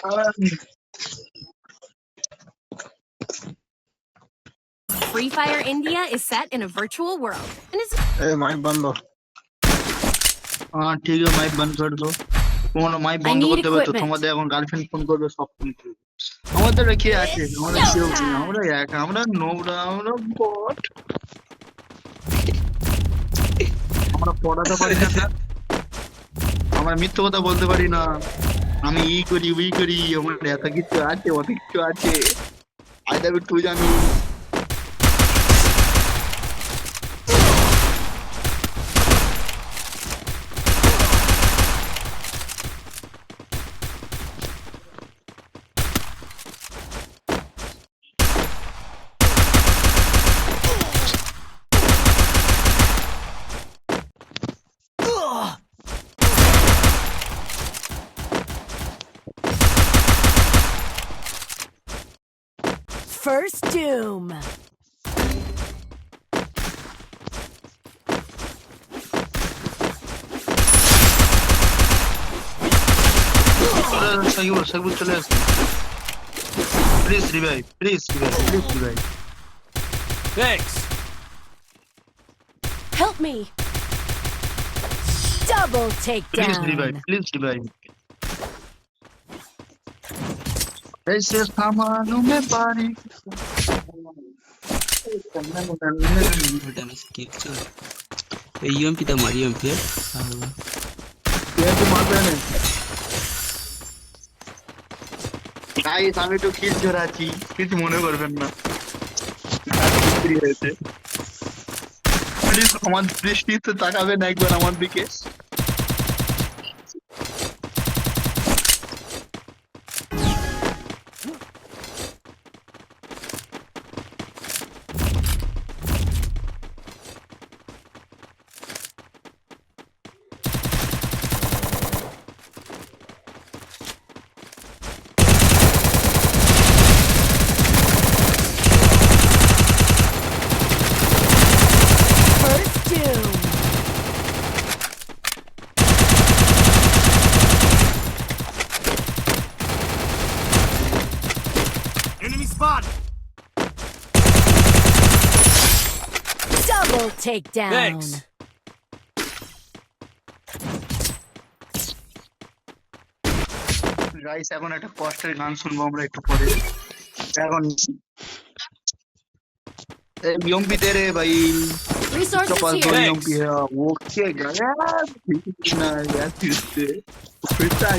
Free Fire India is set in a virtual world and is mic बंद हो। हाँ ठीक है माइक बंद कर दो। তোমার মাইক বন্ধ need করতে হবে তো equipment. তোমাদের এখন গার্লফ্রেন্ড ফোন করবে সব ফোন করবে। আমাদের কি আছে It's আমরা কেউ নেই, showtime. আমরা এক আমরা নোংরা আমরা বট আমরা পড়াতে পারি না স্যার, আমরা মিথ্যে কথা বলতে পারি না, আমি ই করি উই করি, আমার এত কিছু আছে অনেক কিছু আছে আই দাবি তুই জানো। First Doom. সাকিব চলে আসছে, please revive, please revive, please revive. Thanks. Help me. Double please revive, takedown. Please revive. ऐसे सामानों में बारिश এই ইউএমপিটা মারি ইউএমপি গাইস আমি তো কিল জোড়াচ্ছি, কিছু মনে করবেন না, হয়েছে প্লিজ আমার দৃষ্টিতে তাকাবেন একবার আমার দিকে। First Doom. Enemy spot. Double takedown. Thanks. Guys এখন একটা কষ্টের গান শুনবো আমরা একটু পরে। এখন यूएमपी दे रहे भाई, Resources कपाल here. पर Thanks. यूएमपी है वो क्या गया ना यार फिर से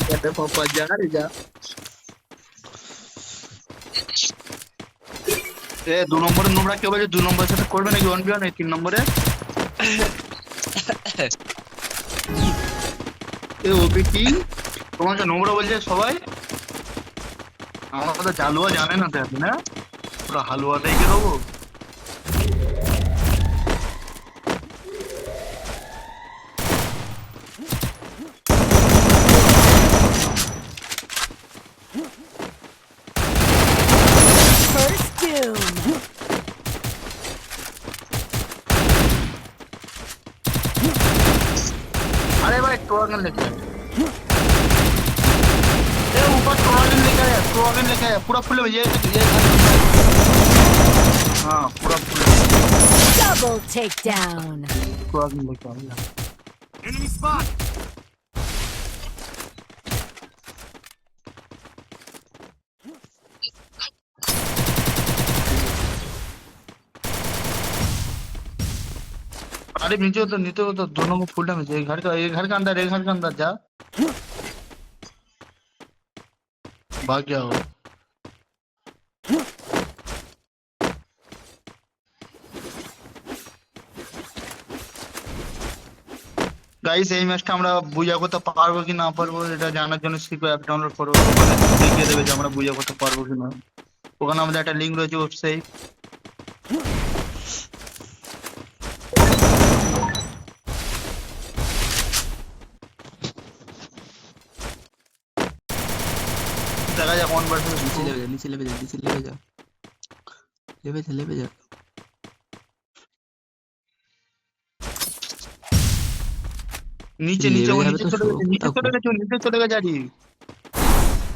कहते पापा जा रे जा। ए 2 নম্বরে নোংরা কেউ বলে 2 নম্বরের সাথে করবে নাকি 1v1 এই 3 নম্বরে এ ওপিটি তোমাকে নোংরা বলছে সবাই, আমাদের জালুয়া জানে না তো এখন, না পুরো হালুয়া টাইপের হবো। First Doom. अरे भाई ट्रोगन लेके आए, ये ऊपर ट्रोगन लेके आया, ट्रोगन लेके आया पूरा फुल है ये हाँ पूरा फुल Double takedown. ट्रोगन लेके आया। Enemy spot. अरे नीचे तो दोनों को फुल डैमेज, एक घर का अंदर जा, भाग गया हो। গাইস এই ম্যাচটা আমরা বুঝা করতে পারবো কি না পারবো এটা জানার জন্য সিকো অ্যাপ ডাউনলোড করো, ওখানে দেখিয়ে দেবে যে আমরা বুঝা করতে পারবো কি না। ওখানে আমাদের একটা লিংক রয়েছে ওয়েবসাইট, দেখা যাক কোন ভার্সন নিচে লেবে যা নিচে লেবে যা লেবে যা नीचे नीचे वो नीचे चले गए नीचे चले गए आरी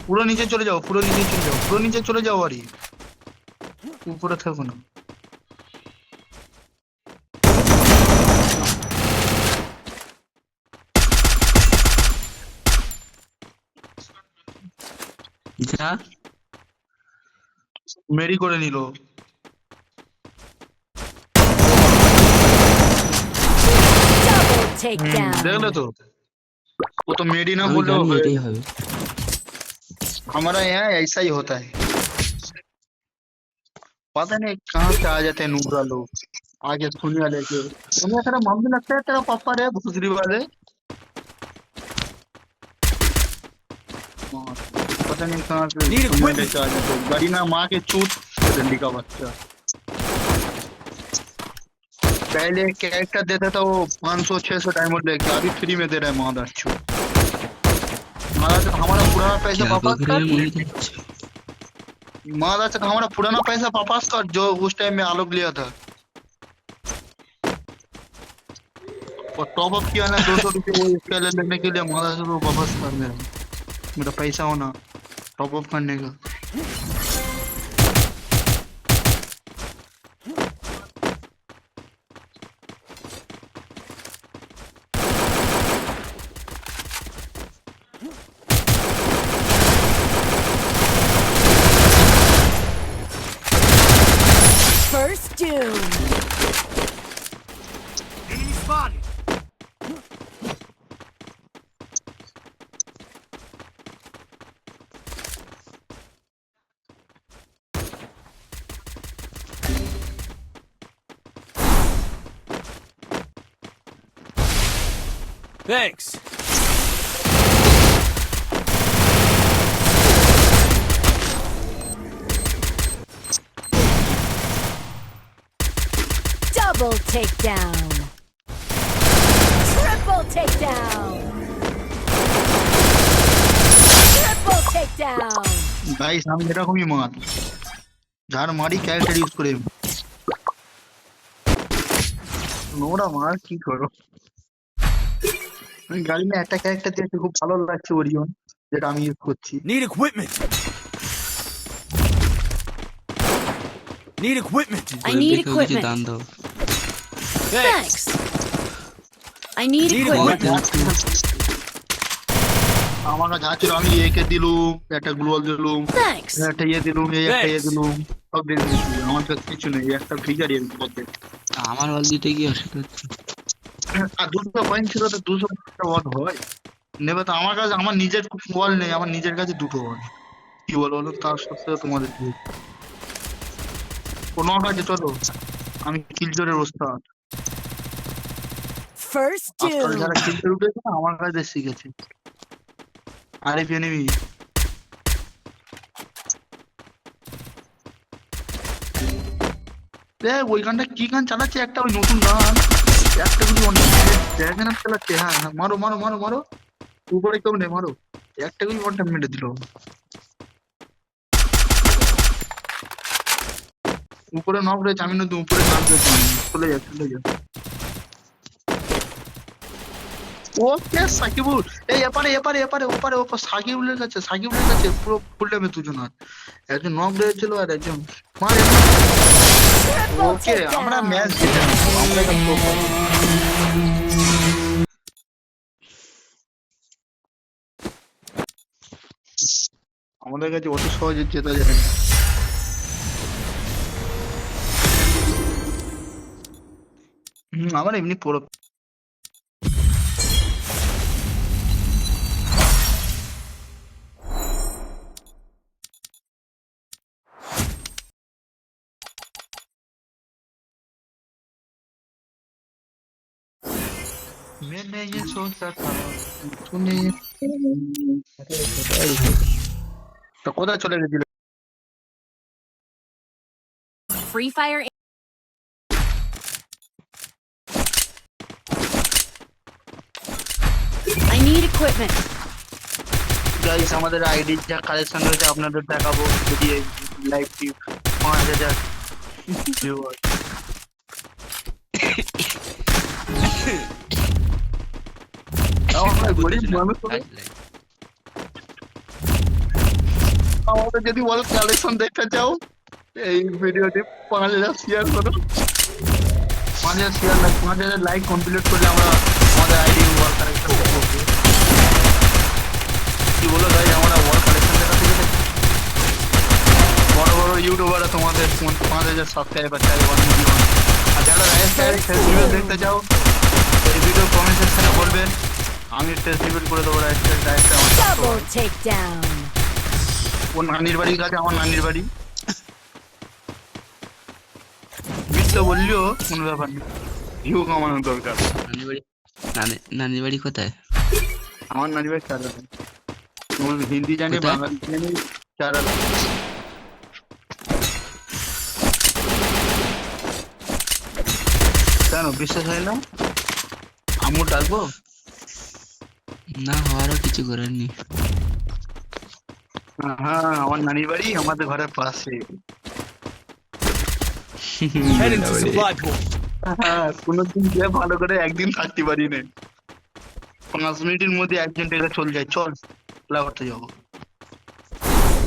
পুরো নিচে চলে যাও, পুরো নিচে চলে যাও, পুরো নিচে চলে যাও। আরে উপরে থাকো না। যা মেরি করে নিল। Double takedown. দেখলে তো, वो तो मेरी ना আমি बोलो। জানি এটাই হবে। हमारा यहाँ ऐसा ही होता है, पता नहीं कहाँ से आ जाते हैं नूबरा लोग आगे सुनी वाले के। उन्हें तेरा मम्मी लगता है तेरा पापा रे भूसरी वाले। पता नहीं कहाँ से Need सुनी वाले equipment. के आ जाते हैं। गरीना माँ के चूत डंडी का बच्चा। पहले कैरेक्टर देता था वो 500-600 डायमंड लेके, अभी फ्री में दे रहा है मादर चूत। हमारा पुराना पैसा क्या वापस बक रहे कर। मुझे तो अच्छा। मादा से हमारा पुराना पैसा वापस कर जो उस टाइम में आलोक लिया था। और टॉप अप किया ना 200 रुपये वो स्केलर लेने के लिए, मादा से वो वापस कर मेरा पैसा होना टॉप अप करने का। First doom. Enemy spotted. Thanks. Double takedown. Triple takedown. Triple takedown. Guys আমি এরকমই মার যার মারি ক্যারেক্টার ইউজ করে নোরা মার কি করো। আমি গাড়ি में একটা ক্যারেক্টার দিয়েছি খুব ভালো লাগছে ওরিয়ন, যেটা আমি ইউজ করছি। Need equipment. Need equipment. I need দেখেও কিছু equipment. দান দাও। Thanks. I need Need equipment. আমার কাছে ছিল, আমি একে দিলুম, একটা গ্লোয়াল দিলুম, Thanks. একটা ইয়ে দিলুম, এই একটা ইয়ে Thanks. দিলুম, সব দিয়ে দিয়েছি। আমার কাছে কিছু নেই, একটা ফিগার এর মধ্যে। আমার বল দিতে কি অসুবিধা হচ্ছে? আর 200 পয়েন্ট ছিল তো 200 ওয়াট হয় নেবে তো। আমার কাছে আমার নিজের বল নেই, আমার নিজের কাছে দুটো বল। কি বলো বলো, তার সত্ত্বেও তোমাদের দিয়ে কোনো কাজে চলো। আমি কিলজোরের ওস্তাদ। First আজকাল doom. যারা কিলজোর উঠেছে না আমার কাছে শিখেছে। আরিফ এনিমি ওই গানটা কি গান চালাচ্ছে একটা, ওই নতুন গান একটা গুলি অনেক দেখেন চালাচ্ছে। হ্যাঁ হ্যাঁ, মারো মারো মারো মারো, উপরে কেউ নেই, মারো একটা গুলি ওয়ানটা মেরে দিল। উপরে নক রয়েছে, আমি নতুন উপরে নাম রয়েছে, চলে যা চলে যা। ওকে সাকিবুল, এই এপারে এপারে এপারে ওপারে ওপারে সাকিবুলের কাছে, সাকিবুলের কাছে পুরো ফুল টাইমে দুজন। আর একজন নক রয়েছিল আর একজন মারে। Triple ওকে আমরা takedown. ম্যাচ জিতে নেবো, আমরা এটা করবো। আমাদের কাছে অত সহজে জেতা যায় না। আমার এমনি পুরো मैंने ये सोचा था तूने তো কোথায় চলে গেছিল? Free Fire. I need equipment. Guys আমাদের আইডি যা কালেকশন রয়েছে আপনাদের দেখাবো যদি লাইভটি 5000 ভিউয়ার। আমরা গরিব মানুষ তো। আমাদের যদি বল কালেকশন দেখতে চাও এই ভিডিওটি 5000 শেয়ার করো, 5000 শেয়ার, 5000 লাইক কমপ্লিট করলে আমরা আমাদের আইডি ওয়াল কালেকশন করবো। কি বলো ভাই, আমরা ওয়াল কালেকশন দেখা থেকে বড় বড় ইউটিউবাররা তোমাদের 5000 সাবস্ক্রাইবার চাই, 1 মিলিয়ন। আর যারা টেস্ট রিভিউ দেখতে চাও এই ভিডিও কমেন্ট সেকশনে বলবেন, আমি টেস্ট রিভিউ করে দেবো। Double takedown. ওর নানির বাড়ির কাছে, আমার নানির বাড়ি। মিথ্যে বললেও কোনো ব্যাপার নেই, ভিউ কমানোর দরকার। নানির বাড়ি নানির বাড়ি কোথায়? আমার নানির বাড়ি চার হিন্দি জানি, কোথায়? বাঙালি জানি, চার কেন বিশ্বাস হয় না? আম্মু ডাকবো? না, হওয়ারও কিছু করার নেই। হ্যাঁ, আমার নানির বাড়ি আমাদের ঘরের পাশে। Heading to supply point. হ্যাঁ, কোনোদিন গিয়ে ভালো করে একদিন থাকতে পারি না, 5 মিনিটের মধ্যে একজন টেলে চলে যায়, চল খেলা করতে যাবো,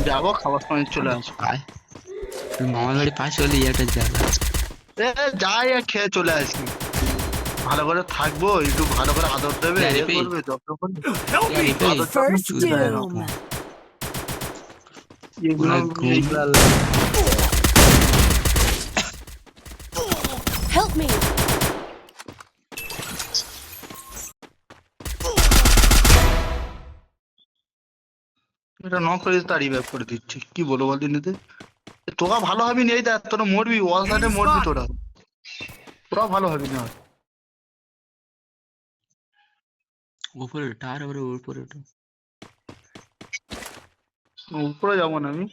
যাবো খাবার সময় চলে আসবো। আয়, তোর মামার বাড়ি পাশে হলে একটা জায়গা। যাই আর খেয়ে চলে আসি, ভালো করে থাকবো, একটু ভালো করে আদর দেবে, আরে এ পেয়ে। করবে, যত্ন করবে। Help me. আরে পেয়ে। আদর যত্ন First চুরি করে doom. রাখো। এগুলো Help me. এটা নক করে তার রিভাইভ করে দিচ্ছে, কি বলবো বল দিনেতে। তোরা ভালো হবি নেই, দেখ তোরা মরবি, ওয়াল সাইডে মরবি, তোরা তোরা ভালো হবি না। উপরে টার উপরে ওঠো। উপরে যাবো না আমি।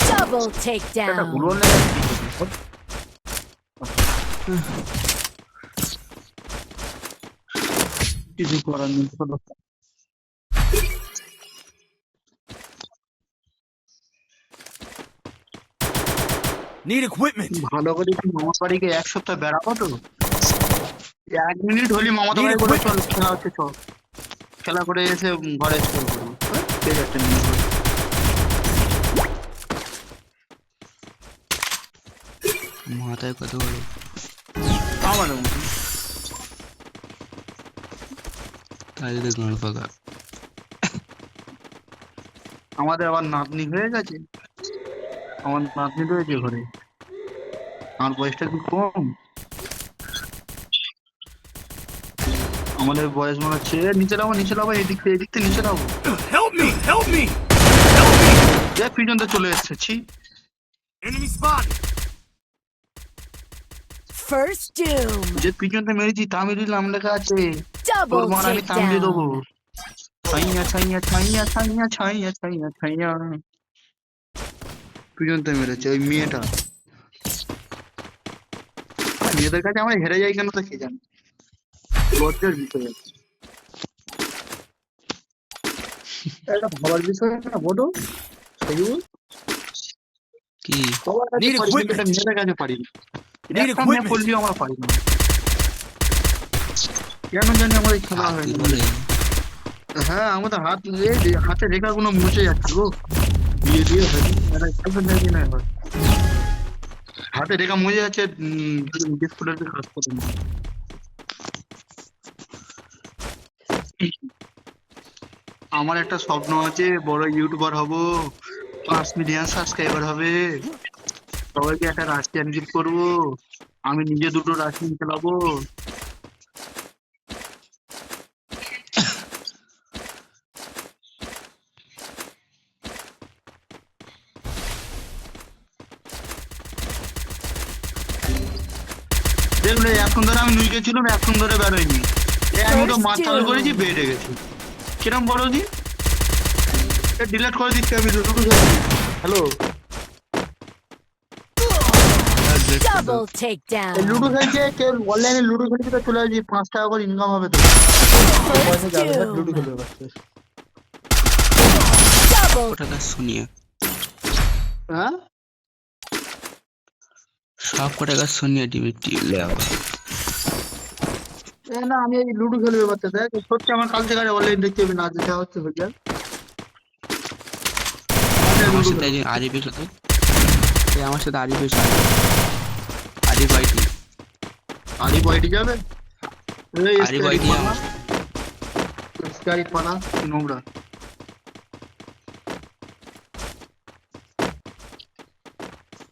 Double একটা takedown. গুলো লেগে কিছু করার নেই, চলো। Need equipment. ভালো করে কি মামার বাড়িকে 1 সপ্তাহ বেড়াবো তো, 1 মিনিট হলি মামাতো বাড়ি করে চল, খেলা হচ্ছে চল, খেলা করে এসে ঘরে স্টোর করবো, ঠিক আছে? মাথায় কত বড় আমার মতো তাহলে তো গাঁড় পাকা। আমাদের আবার নাতনি হয়ে গেছে, আমার নাতনি রয়েছে ঘরে, আমার বয়সটা কি কম? আমাদের বয়স মনে হচ্ছে নিচে নামো, নিচে নামো, এদিক থেকে নিচে নামো। Help me. Help me. Help me. যে পিছনটা চলে এসেছি, Enemy spotted. First doom. যে পিছনটা মেরেছি তামিল নাম লেখা আছে, তোর Double মার আমি তাম দিয়ে দেবো। takedown. ছাইয়া ছাইয়া ছাইয়া ছাইয়া ছাইয়া ছাইয়া ছাইয়া, পিছনটা মেরেছে ওই মেয়েটা। মেয়েদের কাছে আমরা হেরে যাই কেন তো কে জানে, লজ্জার বিষয় আছে। একটা ভাবার বিষয় না বলো, সেই কি সবার কাছে Need পারি, কিন্তু equipment. এটা মেয়েদের কাছে পারি না। Need একটা মেয়ে equipment. করলেও আমরা পারি না, কেন জানি আমাদের খেলা হাত হয় কি না। বলে? হ্যাঁ, আমাদের হাতে রেখাগুলো মুছে যাচ্ছে গো, দিয়ে দিয়ে হয় এটা খেলতে চাইছি না এবার। হাতে রেখা মুছে যাচ্ছে, ডিসপ্লেতে কাজ করে না। আমার একটা স্বপ্ন আছে, বড় ইউটিউবার হব, 5 মিলিয়ন সাবস্ক্রাইবার হবে, সবাইকে একটা রাশিয়ান গিফট করবো, আমি নিজে 2টো রাশিয়ান চালাবো। দেখলে এখন ধরে আমি নুইকে ছিলাম, এখন ধরে বেরোয়নি, আমি তো মাছ চালু করেছি, বেড়ে গেছে। কিরম বড় দিন ডিলেট করে দিচ্ছি আমি। Hello, Double takedown. লুডো খেলছে কেউ, অনলাইনে লুডো খেলছে তো চলে আসছি, 5 টাকা করে ইনকাম হবে তো, পয়সা যাবে না, লুডো খেলবে পারছে। Double. ওটা কাজ শুনিয়ে হ্যাঁ, সব কটা কাজ শুনিয়ে টিভি টিলে আবার না আমি এই লুডো খেলবে বাচ্চা দেখ সত্যি আমার কাল থেকে অনলাইন দেখতে হবে না যেটা হচ্ছে ভাইয়া আমার সাথে একজন আরিফের সাথে আমার সাথে আরিফের সাথে আরিফ আইটি আরি বয়টি যাবে এই আরিফ আইটি স্কারি পানা কি নোংরা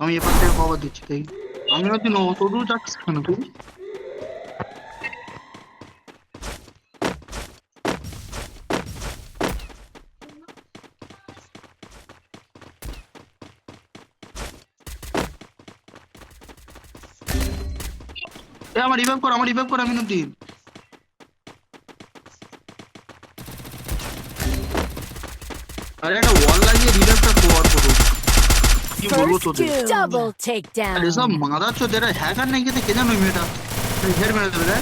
আমি এপার থেকে কভার দিচ্ছি তাই আমি হয়তো তোরও যাচ্ছিস কেন তুই আমার রিভাইভ কর আমি নদী আরে একটা ওয়াল লাগিয়ে রিভাইভটা কভার করো কি বলবো First তোদের kill. Double takedown. আরে সব মাদার চোদ এরা হ্যাকার নাকি কে জানো এই মেয়েটা হেড মেরে দেবে রে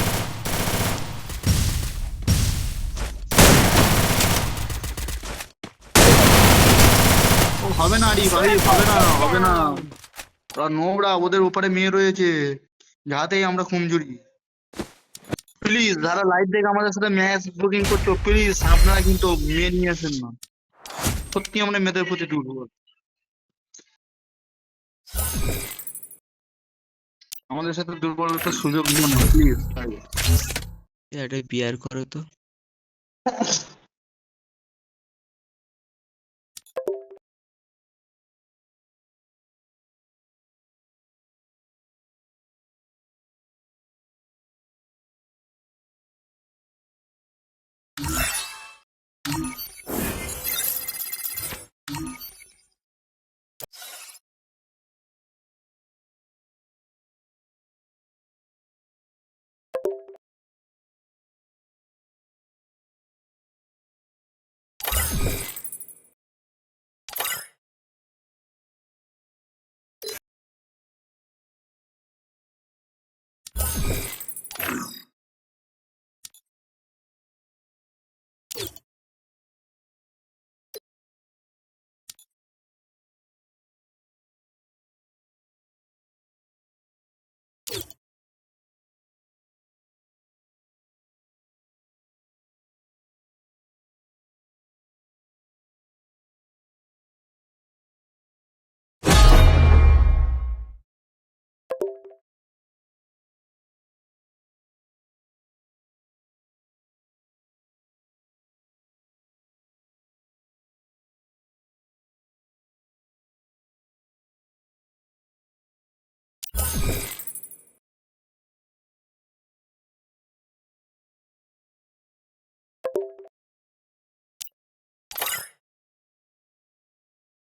ও হবে না আরি ভাই হবে না ওরা নোংরা ওদের উপরে মেয়ে রয়েছে যাতেই আমরা কমজোরি প্লিজ যারা লাইভ দেখে আমাদের সাথে ম্যাচ বুকিং করছো প্লিজ আপনারা কিন্তু মেয়ে নিয়ে আসেন না সত্যি আমরা মেয়েদের প্রতি দুর্বল আমাদের সাথে দুর্বলতার সুযোগ দিও না প্লিজ এটা বিয়ার করো তো